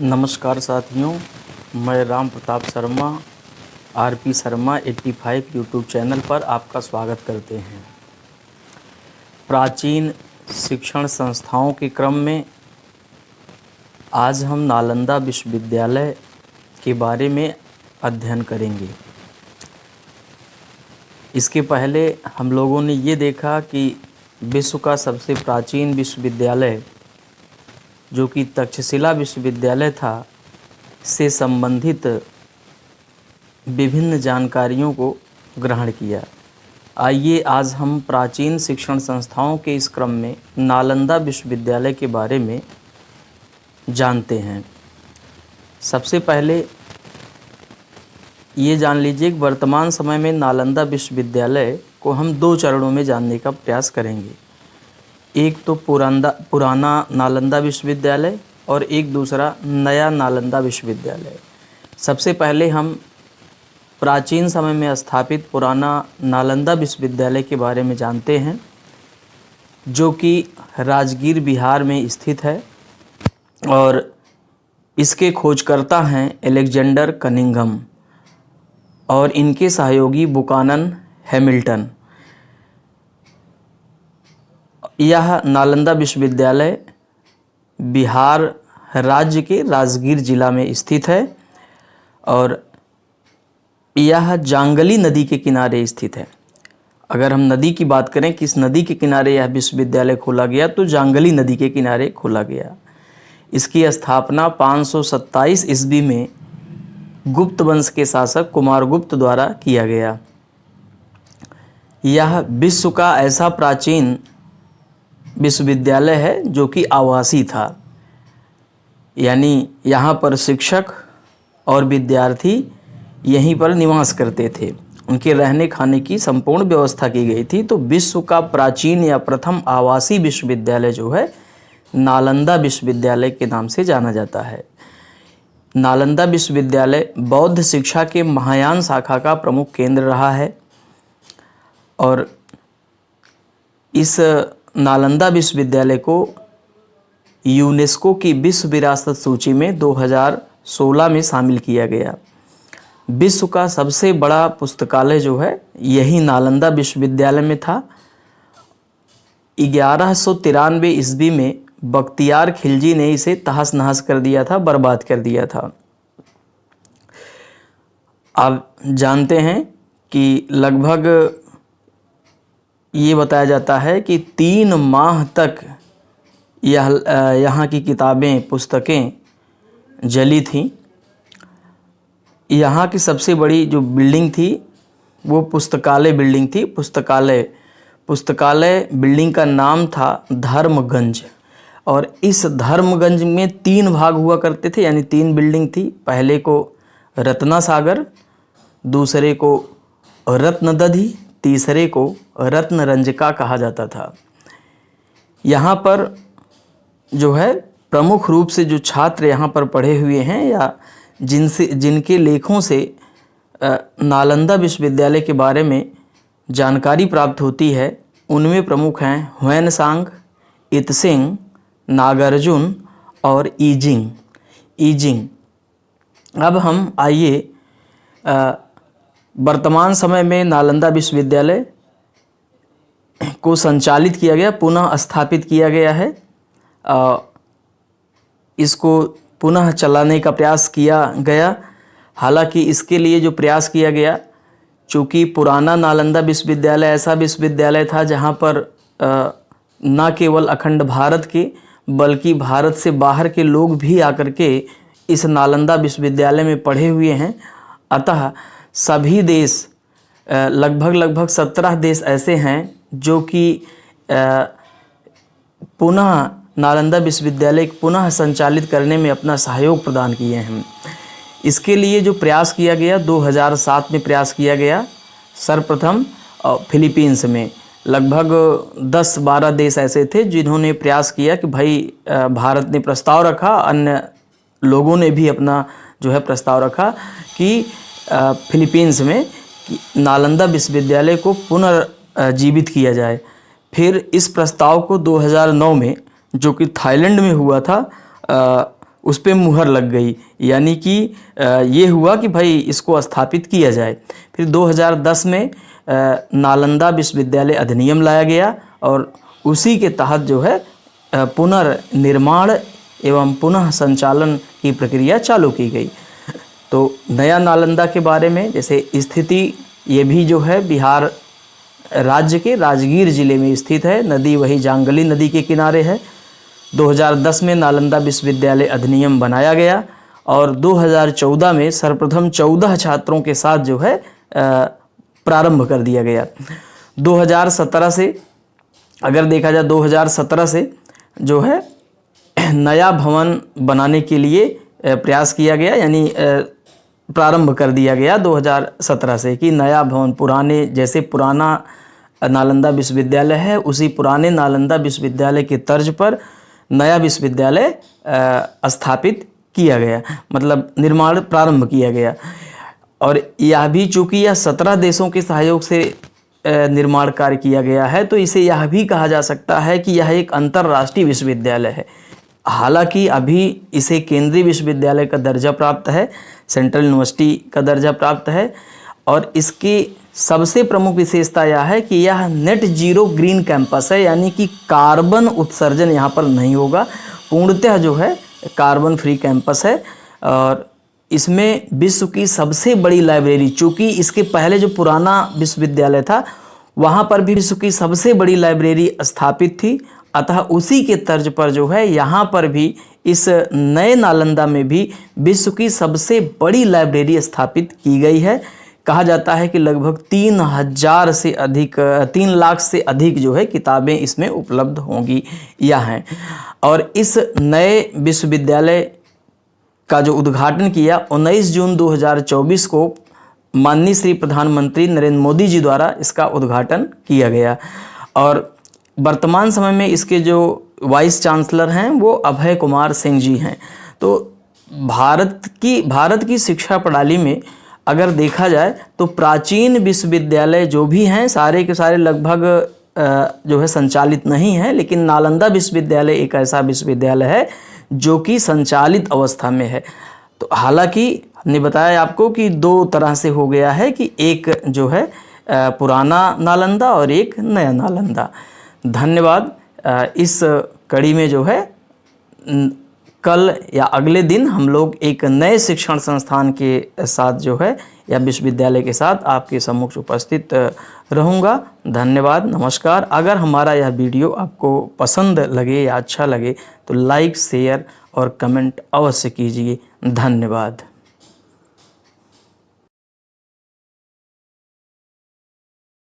नमस्कार साथियों, मैं Ram Pratap Sharma RP Sharma 85 YouTube channel पर आपका स्वागत करते हैं। प्राचीन शिक्षण संस्थाओं के क्रम में आज हम नालंदा विश्वविद्यालय के बारे में अध्ययन करेंगे। इसके पहले हम लोगों ने ये देखा कि विश्व का सबसे प्राचीन विश्वविद्यालय जो कि तक्षशिला विश्वविद्यालय था से संबंधित विभिन्न जानकारियों को ग्रहण किया। आइए आज हम प्राचीन शिक्षण संस्थाओं के इस क्रम में नालंदा विश्वविद्यालय के बारे में जानते हैं। सबसे पहले ये जान लीजिए कि वर्तमान समय में नालंदा विश्वविद्यालय को हम दो चरणों में जानने का प्रयास करेंगे। एक तो पुराना नालंदा विश्वविद्यालय और एक दूसरा नया नालंदा विश्वविद्यालय। सबसे पहले हम प्राचीन समय में स्थापित पुराना नालंदा विश्वविद्यालय के बारे में जानते हैं, जो कि राजगीर बिहार में स्थित है और इसके खोजकर्ता हैं अलेक्जेंडर कनिंघम और इनके सहयोगी बुकानन हैमिल्टन। यह नालंदा विश्वविद्यालय बिहार राज्य के राजगीर जिला में स्थित है और यह जांगली नदी के किनारे स्थित है। अगर हम नदी की बात करें, किस नदी के किनारे यह विश्वविद्यालय खोला गया, तो जांगली नदी के किनारे खोला गया। इसकी स्थापना 527 ईस्वी में गुप्त वंश के शासक कुमारगुप्त द्वारा किया गया। यह विश्व का ऐसा प्राचीन विश्वविद्यालय है जो कि आवासी था, यानी यहाँ पर शिक्षक और विद्यार्थी यहीं पर निवास करते थे। उनके रहने खाने की संपूर्ण व्यवस्था की गई थी। तो विश्व का प्राचीन या प्रथम आवासी विश्वविद्यालय जो है नालंदा विश्वविद्यालय के नाम से जाना जाता है। नालंदा विश्वविद्यालय बौद्ध शिक्षा के महायान शाखा का प्रमुख केंद्र रहा है और इस नालंदा विश्वविद्यालय को यूनेस्को की विश्व विरासत सूची में 2016 में शामिल किया गया। विश्व का सबसे बड़ा पुस्तकालय जो है यही नालंदा विश्वविद्यालय में था। 1193 ईस्वी में बख्तियार खिलजी ने इसे तहस नहस कर दिया था, बर्बाद कर दिया था। आप जानते हैं कि लगभग ये बताया जाता है कि 3 माह तक यहाँ की किताबें, पुस्तकें जली थीं। यहाँ की सबसे बड़ी जो बिल्डिंग थी वो पुस्तकालय बिल्डिंग थी। पुस्तकालय बिल्डिंग का नाम था धर्मगंज और इस धर्मगंज में 3 भाग हुआ करते थे, यानी 3 बिल्डिंग थी। पहले को रत्नासागर, दूसरे को रत्नदधि, तीसरे को रत्नरंजका कहा जाता था। यहाँ पर जो है प्रमुख रूप से जो छात्र यहाँ पर पढ़े हुए हैं या जिनके लेखों से नालंदा विश्वविद्यालय के बारे में जानकारी प्राप्त होती है, उनमें प्रमुख हैं ह्वेनसांग, इत्सिंग, नागार्जुन और ईजिंग। अब हम आइए वर्तमान समय में नालंदा विश्वविद्यालय को संचालित किया गया, पुनः स्थापित किया गया है। इसको पुनः चलाने का प्रयास किया गया। हालांकि इसके लिए जो प्रयास किया गया, चूँकि पुराना नालंदा विश्वविद्यालय ऐसा विश्वविद्यालय था जहाँ पर न केवल अखंड भारत के बल्कि भारत से बाहर के लोग भी आकर के इस नालंदा विश्वविद्यालय में पढ़े हुए हैं। अतः सभी देश लगभग 17 देश ऐसे हैं जो कि पुनः नालंदा विश्वविद्यालय पुनः संचालित करने में अपना सहयोग प्रदान किए हैं। इसके लिए जो प्रयास किया गया 2007 में प्रयास किया गया सर्वप्रथम फिलीपींस में। लगभग 10-12 देश ऐसे थे जिन्होंने प्रयास किया कि भाई भारत ने प्रस्ताव रखा, अन्य लोगों ने भी अपना जो है प्रस्ताव रखा कि फिलीपींस में नालंदा विश्वविद्यालय को पुनर्जीवित किया जाए। फिर इस प्रस्ताव को 2009 में, जो कि थाईलैंड में हुआ था, उस पे मुहर लग गई, यानी कि ये हुआ कि भाई इसको स्थापित किया जाए। फिर 2010 में नालंदा विश्वविद्यालय अधिनियम लाया गया और उसी के तहत जो है पुनर्निर्माण एवं पुनः संचालन की प्रक्रिया चालू की गई। तो नया नालंदा के बारे में जैसे स्थिति, ये भी जो है बिहार राज्य के राजगीर जिले में स्थित है। नदी वही जांगली नदी के किनारे है। 2010 में नालंदा विश्वविद्यालय अधिनियम बनाया गया और 2014 में सर्वप्रथम 14 छात्रों के साथ जो है प्रारंभ कर दिया गया। 2017 से अगर देखा जाए 2017 से जो है नया भवन बनाने के लिए प्रयास किया गया, यानी प्रारंभ कर दिया गया 2017 से कि नया भवन, पुराने जैसे पुराना नालंदा विश्वविद्यालय है उसी पुराने नालंदा विश्वविद्यालय के तर्ज पर नया विश्वविद्यालय स्थापित किया गया, मतलब निर्माण प्रारंभ किया गया। और यह भी चूँकि यह 17 देशों के सहयोग से निर्माण कार्य किया गया है, तो इसे यह भी कहा जा सकता है कि यह एक अंतर्राष्ट्रीय विश्वविद्यालय है। हालांकि अभी इसे केंद्रीय विश्वविद्यालय का दर्जा प्राप्त है, सेंट्रल यूनिवर्सिटी का दर्जा प्राप्त है। और इसकी सबसे प्रमुख विशेषता यह है कि यह नेट जीरो ग्रीन कैंपस है, यानी कि कार्बन उत्सर्जन यहाँ पर नहीं होगा, पूर्णतः जो है कार्बन फ्री कैंपस है। और इसमें विश्व की सबसे बड़ी लाइब्रेरी, चूँकि इसके पहले जो पुराना विश्वविद्यालय था वहाँ पर भी विश्व की सबसे बड़ी लाइब्रेरी स्थापित थी, अतः उसी के तर्ज पर जो है यहाँ पर भी इस नए नालंदा में भी विश्व की सबसे बड़ी लाइब्रेरी स्थापित की गई है। कहा जाता है कि लगभग 3,000 से अधिक 3 लाख से अधिक जो है किताबें इसमें उपलब्ध होंगी या हैं। और इस नए विश्वविद्यालय का जो उद्घाटन किया 19 जून 2024 को माननीय श्री प्रधानमंत्री नरेंद्र मोदी जी द्वारा इसका उद्घाटन किया गया। और वर्तमान समय में इसके जो वाइस चांसलर हैं वो अभय कुमार सिंह जी हैं। तो भारत की शिक्षा प्रणाली में अगर देखा जाए तो प्राचीन विश्वविद्यालय जो भी हैं सारे के सारे लगभग जो है संचालित नहीं हैं, लेकिन नालंदा विश्वविद्यालय एक ऐसा विश्वविद्यालय है जो कि संचालित अवस्था में है। तो हालांकि हमने बताया आपको कि 2 तरह से हो गया है कि एक जो है पुराना नालंदा और एक नया नालंदा। धन्यवाद। इस कड़ी में जो है कल या अगले दिन हम लोग एक नए शिक्षण संस्थान के साथ जो है या विश्वविद्यालय के साथ आपके सम्मुख उपस्थित रहूँगा। धन्यवाद, नमस्कार। अगर हमारा यह वीडियो आपको पसंद लगे या अच्छा लगे तो लाइक, शेयर और कमेंट अवश्य कीजिए। धन्यवाद।